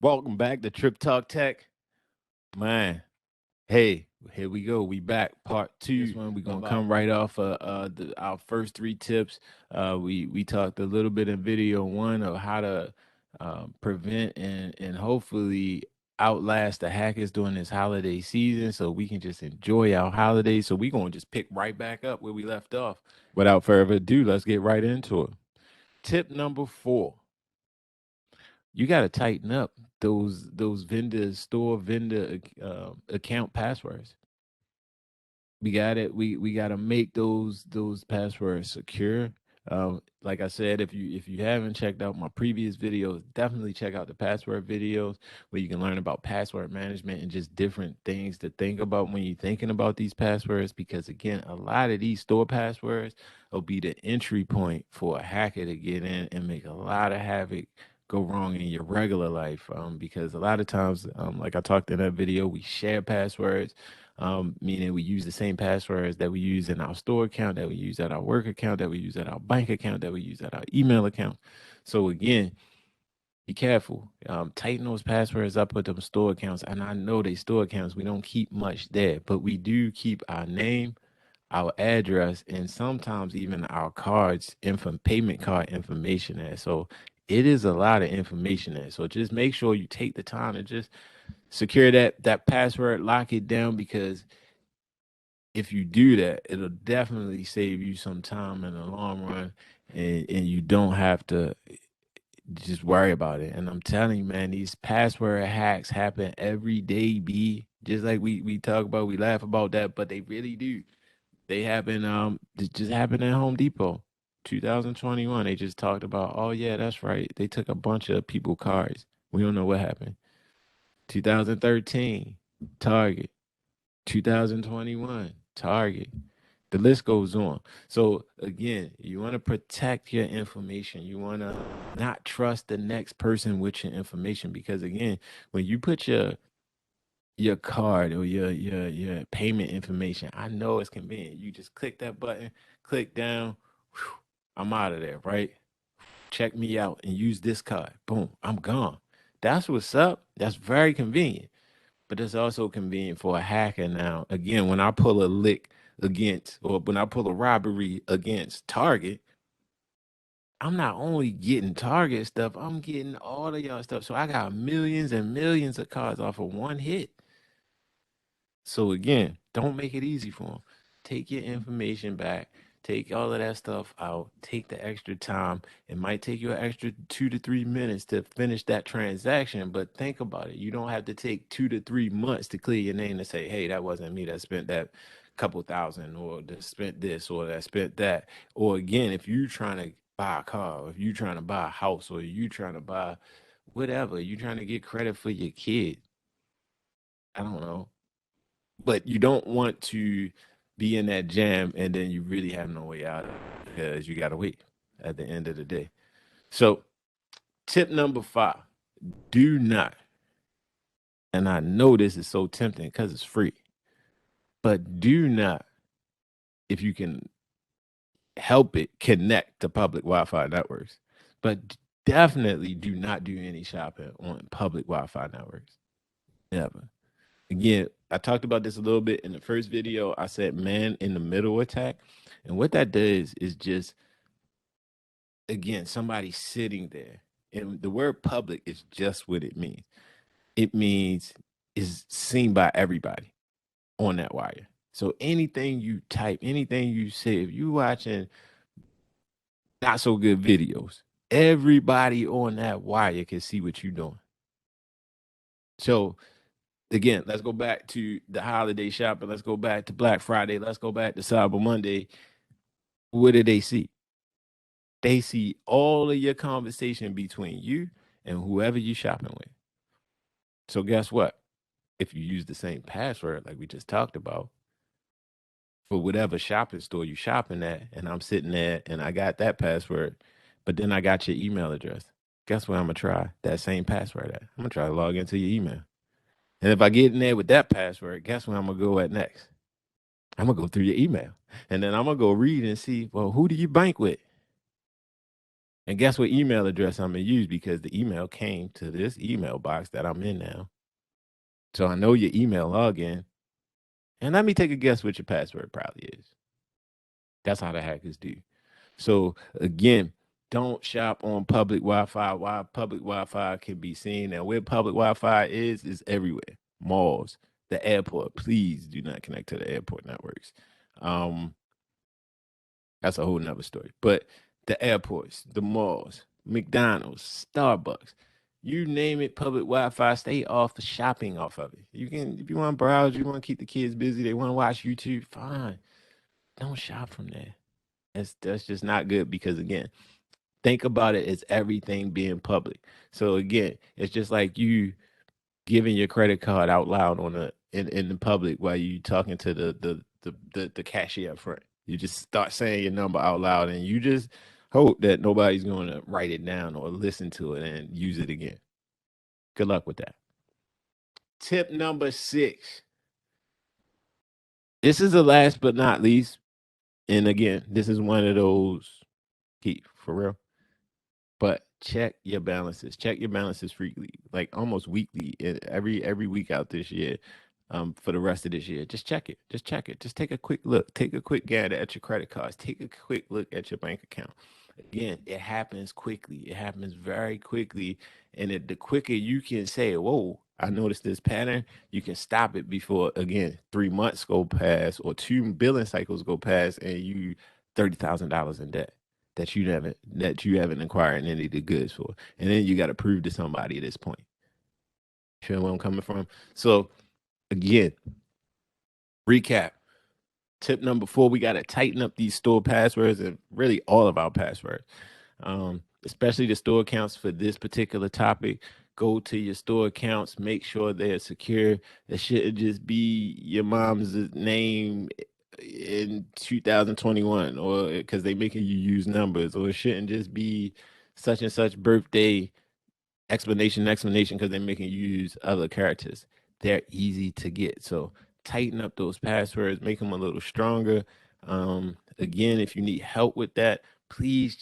Welcome back to TrippTalk Tech. Man, hey, here we go. We back, part two. This one we're gonna come right off our first three tips. We talked a little bit in video one of how to prevent and hopefully outlast the hackers during this holiday season, so we can just enjoy our holidays. So we gonna just pick right back up where we left off. Without further ado, let's get right into it. Tip number 4: you got to tighten up those vendor account passwords. We got to make those passwords secure. Like I said, if you haven't checked out my previous videos, definitely check out the password videos where you can learn about password management and just different things to think about when you're thinking about these passwords. Because again, a lot of these store passwords will be the entry point for a hacker to get in and make a lot of havoc go wrong in your regular life. Because a lot of times, like I talked in that video, we share passwords, meaning we use the same passwords that we use in our store account, that we use at our work account, that we use at our bank account, that we use at our email account. So again, be careful. Tighten those passwords up with them store accounts. And I know they store accounts, we don't keep much there, but we do keep our name, our address, and sometimes even our cards, payment card information there. So it is a lot of information there. So just make sure you take the time to just secure that password, lock it down, because if you do that, it'll definitely save you some time in the long run, and you don't have to just worry about it. And I'm telling you, man, these password hacks happen every day, B. Just like we talk about, we laugh about that, but they really do. They happen, it just happened at Home Depot, 2021. They just talked about, oh yeah, that's right. They took a bunch of people cards. We don't know what happened. 2013, Target. 2021, Target. The list goes on. So again, you want to protect your information. You want to not trust the next person with your information, because again, when you put your card or your payment information, I know it's convenient. You just click that button, click down, whew, I'm out of there, right? Check me out and use this card. Boom, I'm gone. That's what's up. That's very convenient. But it's also convenient for a hacker now. Again, when I pull a lick against, or when I pull a robbery against Target, I'm not only getting Target stuff, I'm getting all of y'all stuff. So I got millions and millions of cards off of one hit. So again, don't make it easy for them. Take your information back. Take all of that stuff out. Take the extra time. It might take you an extra 2 to 3 minutes to finish that transaction, but think about it. You don't have to take 2 to 3 months to clear your name to say, "Hey, that wasn't me that spent that couple thousand, or that spent this, or that spent that." Or again, if you're trying to buy a car, or if you're trying to buy a house, or you trying to buy whatever, you're trying to get credit for your kid. I don't know, but you don't want to be in that jam and then you really have no way out of it, because you got to wait at the end of the day. So, tip number 5: do not, and I know this is so tempting because it's free, but do not, if you can help it, connect to public Wi Fi networks. But definitely do not do any shopping on public Wi Fi networks. Never. Again, I talked about this a little bit in the first video. I said man in the middle attack. And what that does is just, again, somebody sitting there. And the word public is just what it means. It means is seen by everybody on that wire. So anything you type, anything you say, if you watching not so good videos, everybody on that wire can see what you're doing. So again, let's go back to the holiday shopping. Let's go back to Black Friday. Let's go back to Cyber Monday. What do they see? They see all of your conversation between you and whoever you're shopping with. So guess what? If you use the same password like we just talked about for whatever shopping store you're shopping at, and I'm sitting there and I got that password, but then I got your email address. Guess what I'm gonna try? That same password at. I'm gonna try to log into your email. And if I get in there with that password, guess where I'm gonna go at next? I'm gonna go through your email. And then I'm gonna go read and see, well, who do you bank with? And guess what email address I'm gonna use, because the email came to this email box that I'm in now. So I know your email login. And let me take a guess what your password probably is. That's how the hackers do. So again, don't shop on public Wi-Fi. Why public Wi-Fi can be seen, and where public Wi-Fi is everywhere. Malls, the airport. Please do not connect to the airport networks. Um, that's a whole nother story. But the airports, the malls, McDonald's, Starbucks, you name it, public Wi-Fi, stay off the shopping off of it. You can, if you want to browse, you want to keep the kids busy, they want to watch YouTube, fine. Don't shop from there. That's just not good, because again, think about it as everything being public. So again, it's just like you giving your credit card out loud on in the public while you talking to the cashier up front. You just start saying your number out loud, and you just hope that nobody's going to write it down or listen to it and use it again. Good luck with that. Tip number 6. This is the last but not least. And again, this is one of those, Keith, for real. But check your balances. Check your balances frequently, like almost weekly, every week out this year. For the rest of this year, just check it. Just check it. Just take a quick look. Take a quick gander at your credit cards. Take a quick look at your bank account. Again, it happens quickly. It happens very quickly, and the quicker you can say, "Whoa, I noticed this pattern," you can stop it before, again, 3 months go past or 2 billing cycles go past, and you $30,000 in debt that you haven't acquired any of the goods for, and then you got to prove to somebody at this point. Feel where I'm coming from? So again, recap. Tip number 4: we got to tighten up these store passwords, and really all of our passwords, especially the store accounts for this particular topic. Go to your store accounts, make sure they're secure. It shouldn't just be your mom's name in 2021, or because they making you use numbers, or it shouldn't just be such and such birthday explanation because they're making you use other characters. They're easy to get. So tighten up those passwords, make them a little stronger. Again, if you need help with that, please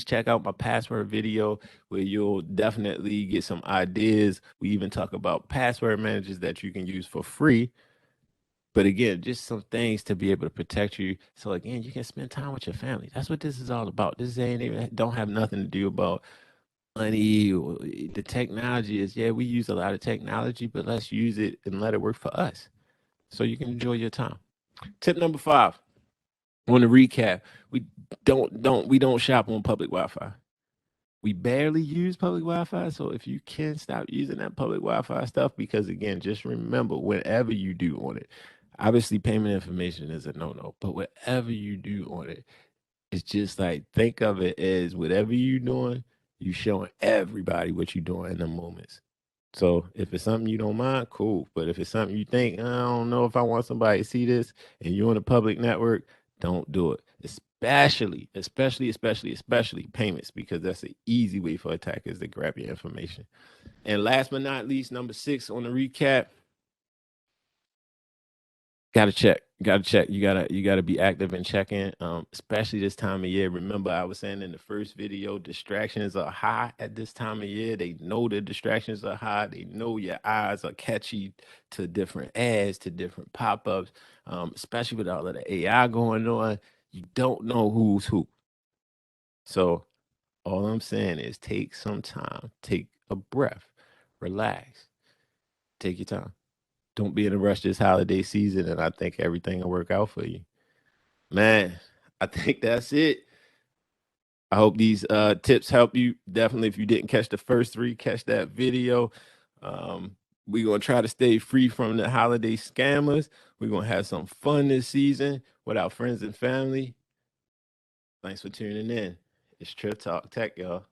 check out my password video, where you'll definitely get some ideas. We even talk about password managers that you can use for free. But again, just some things to be able to protect you. So again, you can spend time with your family. That's what this is all about. This ain't even, don't have nothing to do about money. Or the technology is, yeah, we use a lot of technology, but let's use it and let it work for us so you can enjoy your time. Tip number 5. On the recap, we don't shop on public Wi-Fi. We barely use public Wi-Fi. So if you can, stop using that public Wi-Fi stuff, because again, just remember, whenever you do on it, obviously payment information is a no-no, but whatever you do on it, it's just like, think of it as whatever you doing, you showing everybody what you doing in the moments. So if it's something you don't mind, cool. But if it's something you think, I don't know if I want somebody to see this, and you're on a public network, don't do it. Especially payments, because that's an easy way for attackers to grab your information. And last but not least, number 6 on the recap, gotta check. Gotta check. You gotta be active and checking. Especially this time of year. Remember, I was saying in the first video, distractions are high at this time of year. They know the distractions are high. They know your eyes are catchy to different ads, to different pop-ups. Especially with all of the AI going on. You don't know who's who. So all I'm saying is, take some time, take a breath, relax, take your time. Don't be in a rush this holiday season, and I think everything will work out for you. Man, I think that's it. I hope these tips help you. Definitely, if you didn't catch the first 3, catch that video. We're gonna try to stay free from the holiday scammers. We're gonna have some fun this season with our friends and family. Thanks for tuning in. It's TrippTalk Tech, y'all.